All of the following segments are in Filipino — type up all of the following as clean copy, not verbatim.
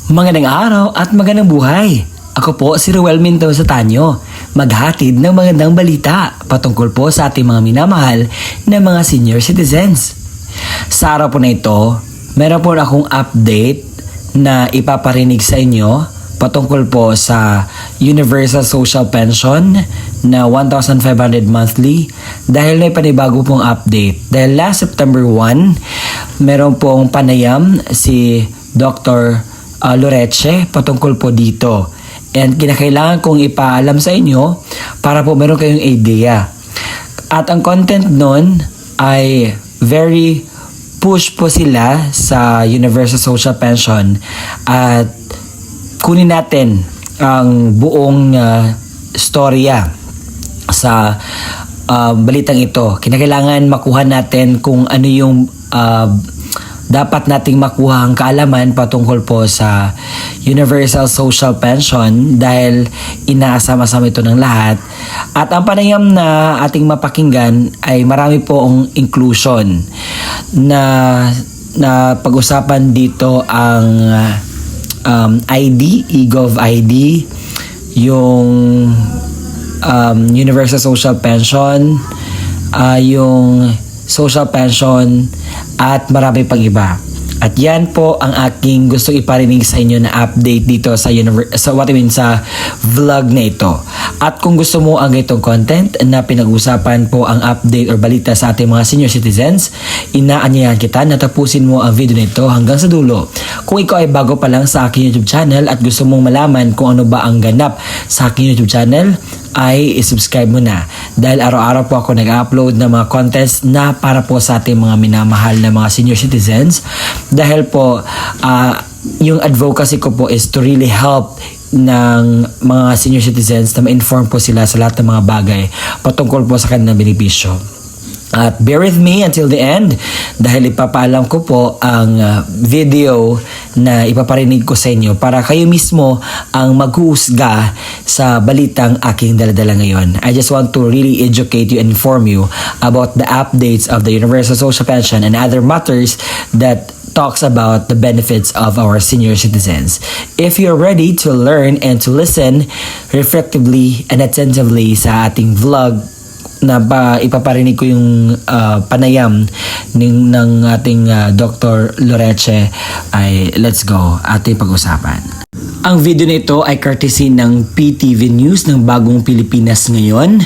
Magandang araw at magandang buhay. Ako po si Ruel Minto Satanyo, maghatid ng magandang balita patungkol po sa ating mga minamahal na mga senior citizens. Sa araw po na ito, meron po akong update na ipaparinig sa inyo patungkol po sa Universal Social Pension na 1,500 monthly dahil may panibago pong update. Dahil last September 1, meron pong panayam si Dr. Loreche patungkol po dito. And kinakailangan kong ipaalam sa inyo para po meron kayong idea. At ang content nun ay very push po sila sa Universal Social Pension at kunin natin ang buong storya sa balitang ito. Kinakailangan makuha natin kung ano yung dapat nating makuha ang kaalaman patungkol po sa Universal Social Pension dahil inaasama-sama ito ng lahat. At ang panayam na ating mapakinggan ay marami po ang inclusion na pag-usapan dito ang ID, eGov ID, yung Universal Social Pension, yung social pension at marami pang iba. At yan po ang aking gusto iparinig sa inyo na update dito sa vlog na ito. At kung gusto mo ang itong content na pinag-usapan po ang update or balita sa ating mga senior citizens, inaanyayahan kita na tapusin mo ang video nito hanggang sa dulo. Kung ikaw ay bago pa lang sa aking YouTube channel at gusto mong malaman kung ano ba ang ganap sa aking YouTube channel, ay isubscribe mo na dahil araw-araw po ako nag-upload ng mga contents na para po sa ating mga minamahal na mga senior citizens dahil po yung advocacy ko po is to really help ng mga senior citizens na ma-inform po sila sa lahat ng mga bagay patungkol po sa kanilang benepisyo. At bear with me until the end dahil ipapaalam ko po ang video na ipaparinig ko sa inyo para kayo mismo ang maghuhusga sa balitang aking daladala ngayon. I just want to really educate you and inform you about the updates of the Universal Social Pension and other matters that talks about the benefits of our senior citizens. If you're ready to learn and to listen reflectively and attentively sa ating vlog na ipaparinig ko yung panayam ng ating Dr. Loreche, ay let's go ating pag-usapan. Ang video nito ay courtesy ng PTV News ng Bagong Pilipinas Ngayon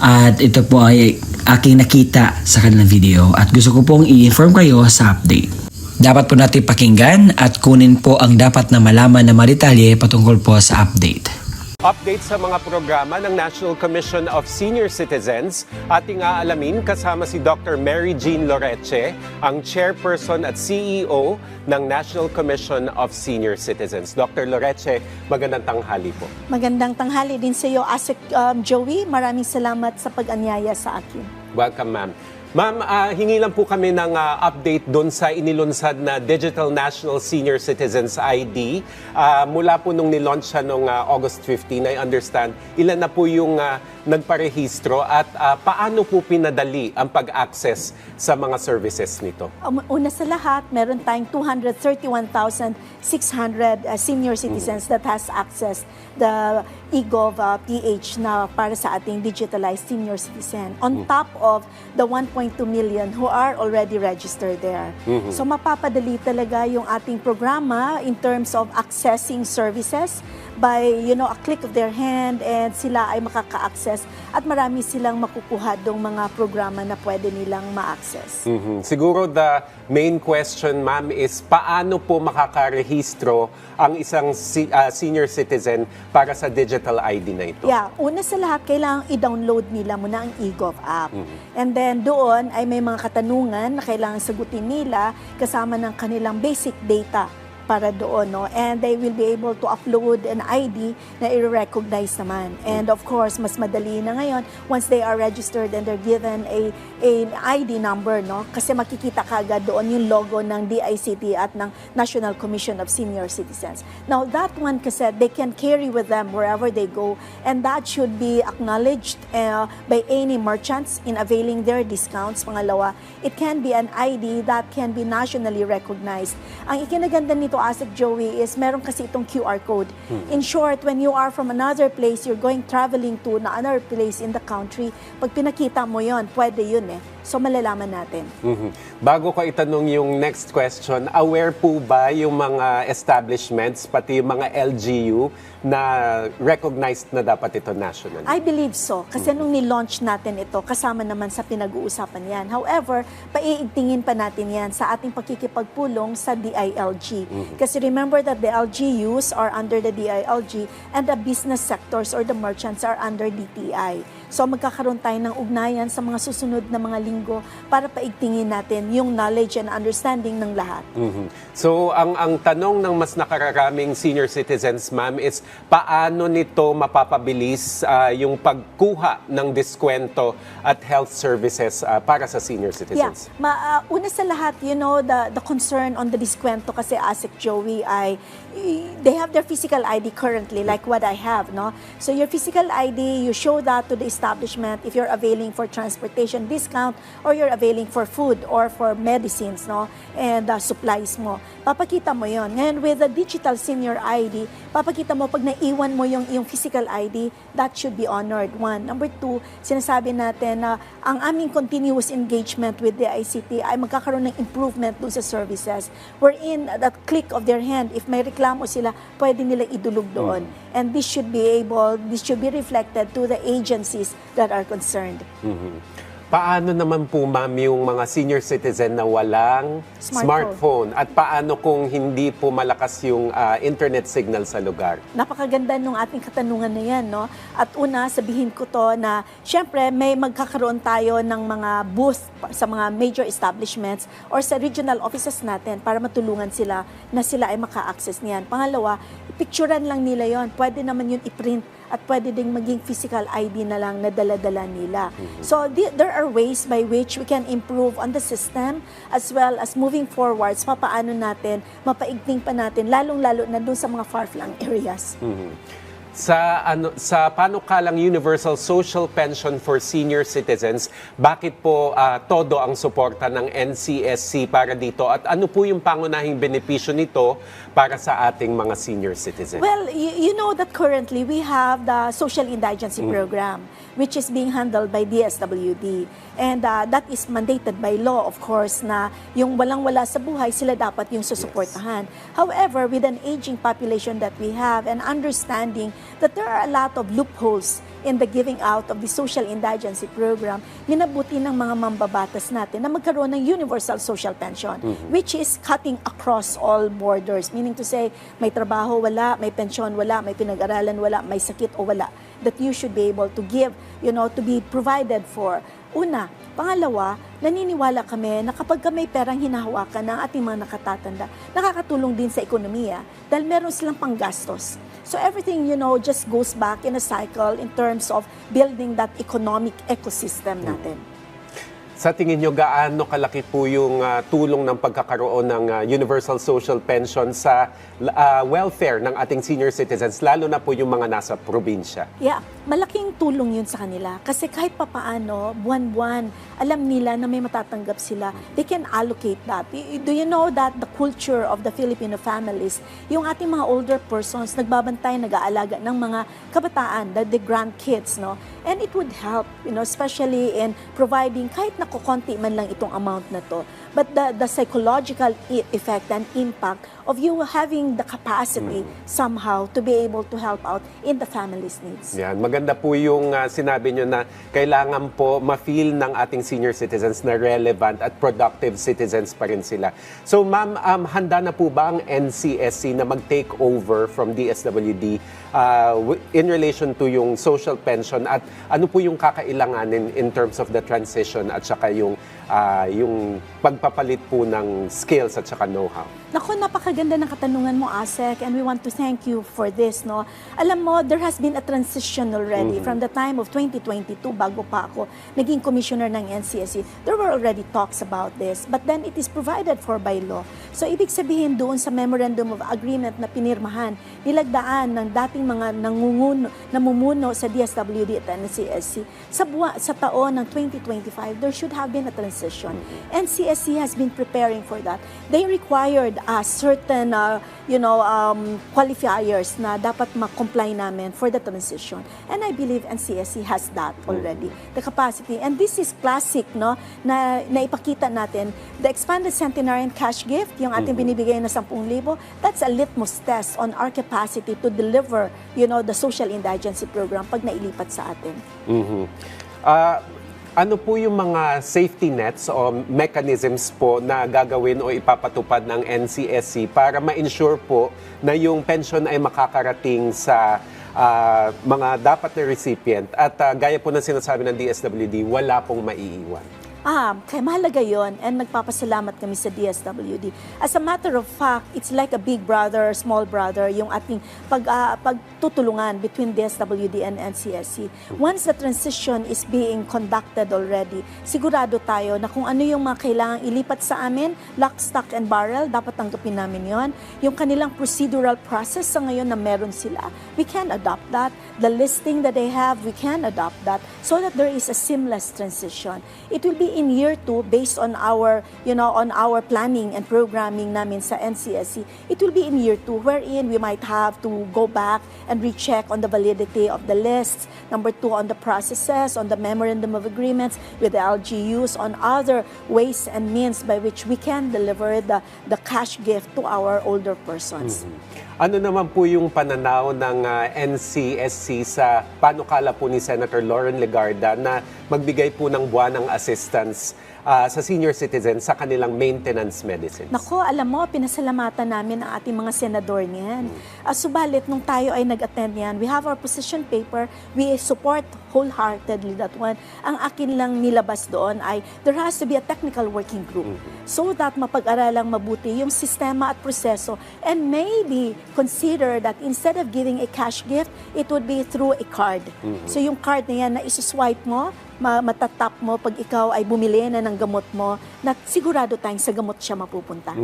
at ito po ay aking nakita sa kanilang video at gusto ko pong i-inform kayo sa update. Dapat po natin pakinggan at kunin po ang dapat na malaman na maritalye patungkol po sa update. Update sa mga programa ng National Commission of Senior Citizens, ating aalamin kasama si Dr. Mary Jean Loreche, ang Chairperson at CEO ng National Commission of Senior Citizens. Dr. Loreche, magandang tanghali po. Magandang tanghali din sa iyo, Asik Joey. Maraming salamat sa pag-anyaya sa akin. Welcome, ma'am. Ma'am, hingi lang po kami ng update doon sa inilunsad na Digital National Senior Citizens ID. Mula po nung nilaunch siya noong August 15, I understand, ilan na po yung nagparehistro at paano po pinadali ang pag-access sa mga services nito? Una sa lahat, meron tayong 231,600 senior citizens that has access the eGov PH na para sa ating digitalized senior citizen. On top of the 1.2 million who are already registered there. So mapapadali talaga yung ating programa in terms of accessing services by a click of their hand and sila ay makaka-access at marami silang makukuha dong mga programa na pwede nilang ma-access. Siguro the main question, ma'am, is paano po makakarehistro ang isang senior citizen para sa digital ID na ito? Yeah, una sa lahat, kailangang i-download nila muna ang eGov app. And then doon ay may mga katanungan na kailangan sagutin nila kasama ng kanilang basic data para doon, no? And they will be able to upload an ID na i-recognize naman. And of course, mas madali na ngayon once they are registered and they're given an ID number, no? Kasi makikita kaagad doon yung logo ng DICT at ng National Commission of Senior Citizens. Now, that one kasi they can carry with them wherever they go, and that should be acknowledged by any merchants in availing their discounts. Pangalawa, it can be an ID that can be nationally recognized. Ang ikinaganda nito to ASEC, Joey, is meron kasi itong QR code. In short, when you are from another place, you're traveling to another place in the country, pag pinakita mo yon, pwede yun eh. So malalaman natin. Bago ko itanong yung next question, aware po ba yung mga establishments, pati yung mga LGU, na recognized na dapat ito national? I believe so. Kasi nung ni-launch natin ito, kasama naman sa pinag-uusapan yan. However, paiigtingin pa natin yan sa ating pakikipagpulong sa DILG. Kasi remember that the LGUs are under the DILG and the business sectors or the merchants are under DTI. So magkakaroon tayo ng ugnayan sa mga susunod na mga linggo para paigtingin natin yung knowledge and understanding ng lahat. So, ang tanong ng mas nakakaraming senior citizens, ma'am, is paano nito mapapabilis yung pagkuha ng diskwento at health services para sa senior citizens? Yeah. Una sa lahat, you know, the concern on the diskwento kasi ASEC, Joey, ay they have their physical ID currently, like what I have, no? So your physical ID, you show that to the establishment if you're availing for transportation discount or you're availing for food or for medicines, no? And supplies mo. Papakita mo yon. Ngayon, with the digital senior ID, papakita mo pag naiwan mo yung physical ID, that should be honored. One. Number two, sinasabi natin na ang aming continuous engagement with the ICT ay magkakaroon ng improvement dun sa services wherein that click of their hand, if may reklamo sila, pwede nila idulog doon. And this should be reflected to the agencies that are concerned. Paano naman po, ma'am, yung mga senior citizen na walang smartphone? At paano kung hindi po malakas yung internet signal sa lugar? Napakaganda nung ating katanungan na yan, no? At una, sabihin ko to na, syempre, may magkakaroon tayo ng mga booth sa mga major establishments or sa regional offices natin para matulungan sila na sila ay maka-access niyan. Pangalawa, picturean lang nila yon. Pwede naman yun i-print at pwede ding maging physical ID na lang na dala-dala nila. So there are ways by which we can improve on the system as well as moving forwards, papaano natin, mapaigting pa natin, lalong-lalo na dun sa mga far-flung areas. Sa panukalang Universal Social Pension for Senior Citizens, bakit po todo ang suporta ng NCSC para dito? At ano po yung pangunahing benepisyo nito para sa ating mga senior citizens? Well, you know that currently we have the Social Indigency Program, which is being handled by DSWD. And that is mandated by law, of course, na yung walang-wala sa buhay, sila dapat yung susuportahan. However, with an aging population that we have and understanding that there are a lot of loopholes in the giving out of the Social Indigency Program, minabuti ng mga mambabatas natin na magkaroon ng universal social pension, which is cutting across all borders. Meaning to say, may trabaho, wala, may pensyon, wala, may pinag-aralan, wala, may sakit o wala. That you should be able to give, you know, to be provided for. Una. Pangalawa, naniniwala kami na kapag may perang hinahawakan ng ating mga nakatatanda, nakakatulong din sa ekonomiya dahil meron silang panggastos. So everything, you know, just goes back in a cycle in terms of building that economic ecosystem natin. Sa tingin nyo, gaano kalaki po yung tulong ng pagkakaroon ng Universal Social Pension sa welfare ng ating senior citizens, lalo na po yung mga nasa probinsya? Yeah, malaking tulong yun sa kanila. Kasi kahit papaano, buwan-buwan, alam nila na may matatanggap sila. They can allocate that. Do you know that the culture of the Filipino families, yung ating mga older persons, nagbabantay, nag-aalaga ng mga kabataan, the grandkids, no? And it would help, you know, especially in providing kahit na kukonti man lang itong amount na to. But the psychological effect and impact of you having the capacity somehow to be able to help out in the family's needs. Yan, maganda po yung sinabi nyo na kailangan po ma-feel ng ating senior citizens na relevant at productive citizens pa rin sila. So ma'am, handa na po ba ang NCSC na mag-take over from DSWD in relation to yung social pension at ano po yung kakailanganin in terms of the transition at saka yung pagpapalit po ng skills at saka know-how? Naku, napakaganda ng katanungan mo, ASEC, and we want to thank you for this, no? Alam mo, there has been a transition already from the time of 2022, bago pa ako naging commissioner ng NCSC. There were already talks about this, but then it is provided for by law. So, ibig sabihin doon sa Memorandum of Agreement na pinirmahan, nilagdaan ng dating mga namumuno sa DSWD at NCSC, sa taon ng 2025, there should have been a transition transition. NCSC has been preparing for that. They required certain qualifiers na dapat ma-comply namin for the transition. And I believe NCSC has that already, the capacity. And this is classic, no, na ipakita natin, the expanded centenarian cash gift, yung ating binibigay na 10,000, that's a litmus test on our capacity to deliver, the social indigency program pag nailipat sa atin. Ano po yung mga safety nets o mechanisms po na gagawin o ipapatupad ng NCSC para ma-ensure po na yung pension ay makakarating sa mga dapat na recipient at gaya po ng sinasabi ng DSWD, wala pong maiiwan? Kaya mahalaga yun, and nagpapasalamat kami sa DSWD. As a matter of fact, it's like a big brother, small brother, yung ating pagtutulungan between DSWD and NCSC. Once the transition is being conducted already, sigurado tayo na kung ano yung mga kailangang ilipat sa amin, lock, stock, and barrel, dapat tanggapin namin yon. Yung kanilang procedural process sa ngayon na meron sila, we can adopt that. The listing that they have, we can adopt that so that there is a seamless transition. It will be in year 2 based on our planning and programming namin sa NCSC. It will be in year 2 wherein we might have to go back and recheck on the validity of the lists. Number 2, on the processes, on the memorandum of agreements with the LGUs, on other ways and means by which we can deliver the cash gift to our older persons. Ano naman po yung pananaw ng NCSC sa panukala po ni Senator Lauren Legarda na magbigay po ng buwanang assistance sa senior citizens sa kanilang maintenance medicines? Nako, alam mo, pinasalamatan namin ang ating mga senador niyan. Subalit, nung tayo ay nag-attend yan, we have our position paper, we support wholeheartedly that one. Ang akin lang nilabas doon ay there has to be a technical working group so that mapag-aralang mabuti yung sistema at proseso, and maybe consider that instead of giving a cash gift, it would be through a card. So yung card na yan na isuswipe mo, matatap mo pag ikaw ay bumili na ng gamot mo, na sigurado tayong sa gamot siya mapupunta.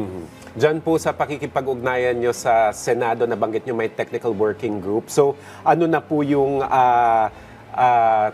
Diyan po sa pakikipag-ugnayan nyo sa Senado, nabanggit nyo may technical working group. So ano na po yung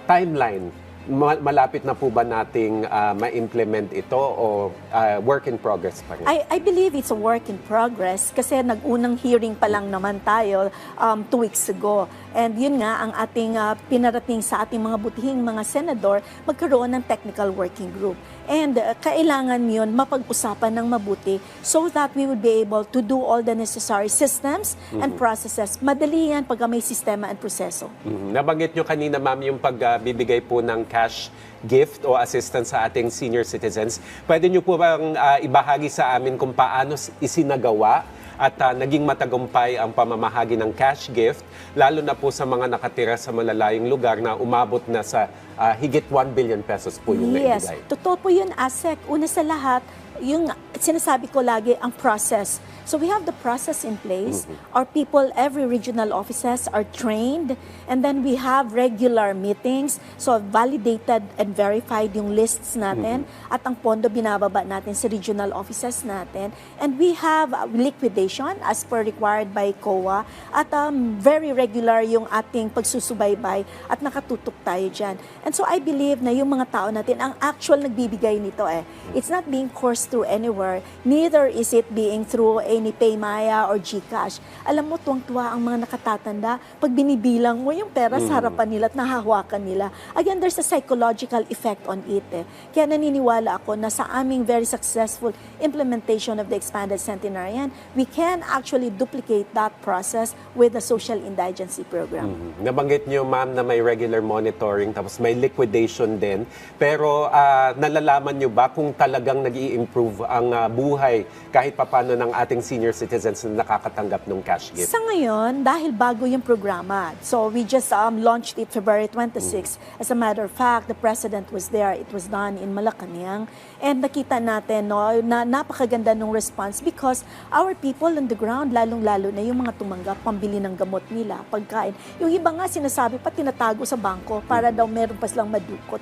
timeline? Malapit na po ba nating ma-implement ito o work in progress pa rin? I believe it's a work in progress kasi nag-unang hearing pa lang naman tayo 2 weeks ago. And yun nga, ang ating pinarating sa ating mga butihing mga senador, magkaroon ng technical working group. And kailangan yun mapag-usapan ng mabuti so that we would be able to do all the necessary systems and processes. Madali yan pag may sistema and proseso. Nabanggit nyo kanina, ma'am, yung pagbibigay po ng cash gift o assistance sa ating senior citizens. Pwede nyo po bang ibahagi sa amin kung paano isinagawa at naging matagumpay ang pamamahagi ng cash gift, lalo na po sa mga nakatira sa malalayong lugar na umabot na sa higit 1 billion pesos po yung naibigay? Yes, totoo po yun, Asek. Una sa lahat, yung sinasabi ko lagi, ang process. So we have the process in place. Our people, every regional offices are trained, and then we have regular meetings. So validated and verified yung lists natin, at ang pondo binababa natin sa regional offices natin. And we have liquidation as per required by COA, at very regular yung ating pagsusubaybay at nakatutok tayo dyan. And so I believe na yung mga tao natin ang actual nagbibigay nito It's not being coursed through anywhere, neither is it being through any Paymaya or GCash. Alam mo, tuwang-tuwa ang mga nakatatanda pag binibilang mo yung pera sa harapan nila at nahahawakan nila. Again, there's a psychological effect on it. Kaya naniniwala ako na sa aming very successful implementation of the expanded centenarian, we can actually duplicate that process with the social indigency program. Nabanggit nyo, ma'am, na may regular monitoring tapos may liquidation din. Pero nalalaman nyo ba kung talagang nag-i-improve ang buhay kahit papano ng ating senior citizens na nakakatanggap ng cash gift? Sa ngayon, dahil bago yung programa, so we just launched it February 26. As a matter of fact, the President was there. It was done in Malacanang. And nakita natin na napakaganda ng response because our people on the ground, lalong-lalo na yung mga tumanggap, pambili ng gamot nila, pagkain. Yung iba nga sinasabi pa tinatago sa bangko para daw meron pa silang madukot.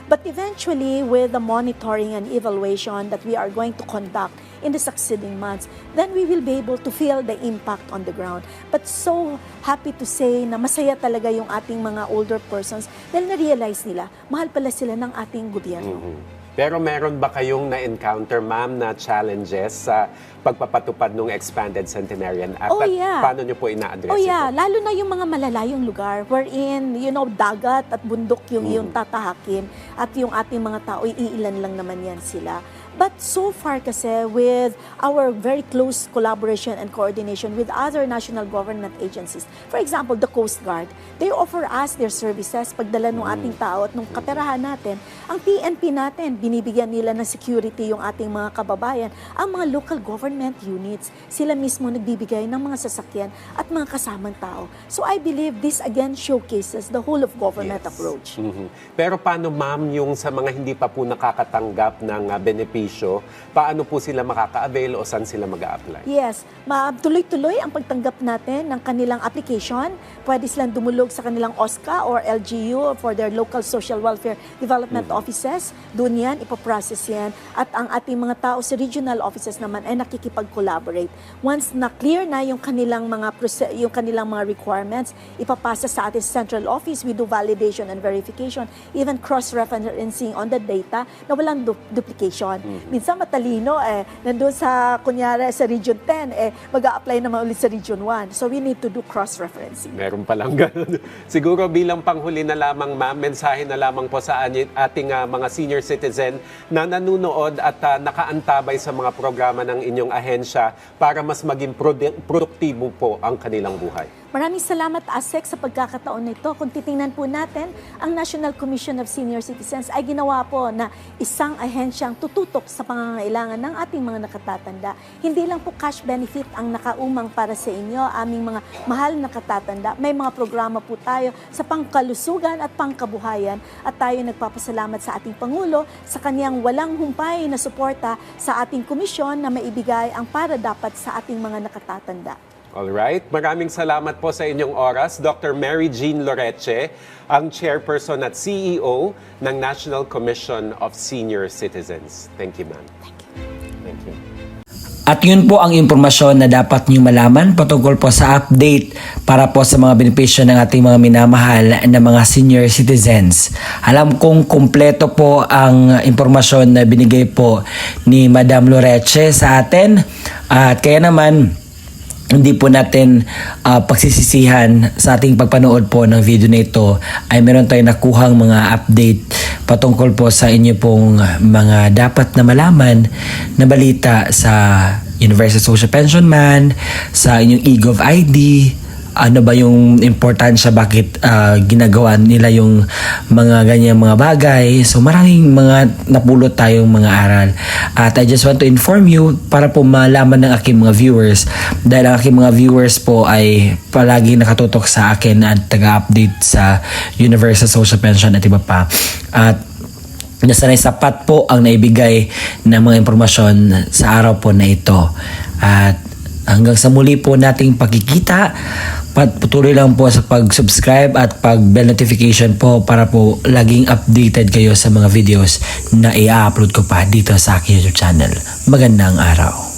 But eventually, with the monitoring and evaluation that we are going to conduct in the succeeding months, then we will be able to feel the impact on the ground. But so happy to say na masaya talaga yung ating mga older persons dahil na-realize nila, mahal pala sila ng ating gobyerno. Pero meron ba kayong na-encounter, ma'am, na challenges sa pagpapatupad ng Expanded Centenarian Act? Oh, yeah. At paano nyo po ina-address Oh yeah, ito? lalo na yung mga malalayong lugar wherein, dagat at bundok yung tatahakin at yung ating mga tao, iilan lang naman yan sila. But so far kasi with our very close collaboration and coordination with other national government agencies, for example, the Coast Guard, they offer us their services pagdala ng ating tao at nung katirahan natin. Ang PNP natin, binibigyan nila ng security yung ating mga kababayan. Ang mga local government units, sila mismo nagbibigay ng mga sasakyan at mga kasamang tao. So I believe this again showcases the whole of government approach. Pero paano, ma'am, yung sa mga hindi pa po nakakatanggap ng benepisyo, paano po sila makaka-avail o saan sila mag-a-apply? Yes, tuloy-tuloy ang pagtanggap natin ng kanilang application. Pwede silang dumulog sa kanilang OSCA or LGU for their local social welfare development offices. Doon yan, ipaprocess yan. At ang ating mga tao sa regional offices naman ay nakikipag-collaborate. Once na-clear na yung kanilang mga requirements, ipapasa sa ating central office. We do validation and verification, even cross-referencing on the data na walang duplication. Minsan matalino, nandun sa, kunyari, sa Region 10, mag-a-apply naman ulit sa Region 1. So we need to do cross-referencing. Meron palang ganun. Siguro bilang panghuli na lamang, ma'am, mensahe na lamang po sa ating mga senior citizen na nanunood at nakaantabay sa mga programa ng inyong ahensya para mas maging produktibo po ang kanilang buhay. Maraming salamat, ASEC, sa pagkakataon nito. Kung titingnan po natin, ang National Commission of Senior Citizens ay ginawa po na isang ahensyang tututok sa pangangailangan ng ating mga nakatatanda. Hindi lang po cash benefit ang nakaumang para sa inyo, aming mga mahal na nakatatanda. May mga programa po tayo sa pangkalusugan at pangkabuhayan at tayo nagpapasalamat sa ating Pangulo sa kanyang walang humpay na suporta sa ating komisyon na maibigay ang para dapat sa ating mga nakatatanda. Alright, maraming salamat po sa inyong oras. Dr. Mary Jean Loreche, ang Chairperson at CEO ng National Commission of Senior Citizens. Thank you, ma'am. Thank you. At yun po ang impormasyon na dapat nyo malaman patungkol po sa update para po sa mga benepisyo ng ating mga minamahal na mga senior citizens. Alam kong kumpleto po ang impormasyon na binigay po ni Madam Loreche sa atin at kaya naman hindi po natin pagsisisihan sa ating pagpanood po ng video na ito ay meron tayong nakuhang mga update patungkol po sa inyo pong mga dapat na malaman na balita sa Universal Social Pension Man, sa inyong e-Gov ID, ano ba yung importansya, bakit ginagawa nila yung mga ganyang mga bagay. So maraming mga napulot tayong mga aral. At I just want to inform you para po malaman ng aking mga viewers, dahil ang aking mga viewers po ay palagi nakatutok sa akin at taga-update sa Universal Social Pension at iba pa. At nasanay sapat po ang naibigay ng mga impormasyon sa araw po na ito. At hanggang sa muli po nating pagkikita, patuloy lang po sa pag-subscribe at pag-bell notification po para po laging updated kayo sa mga videos na i-upload ko pa dito sa aking YouTube channel. Magandang araw.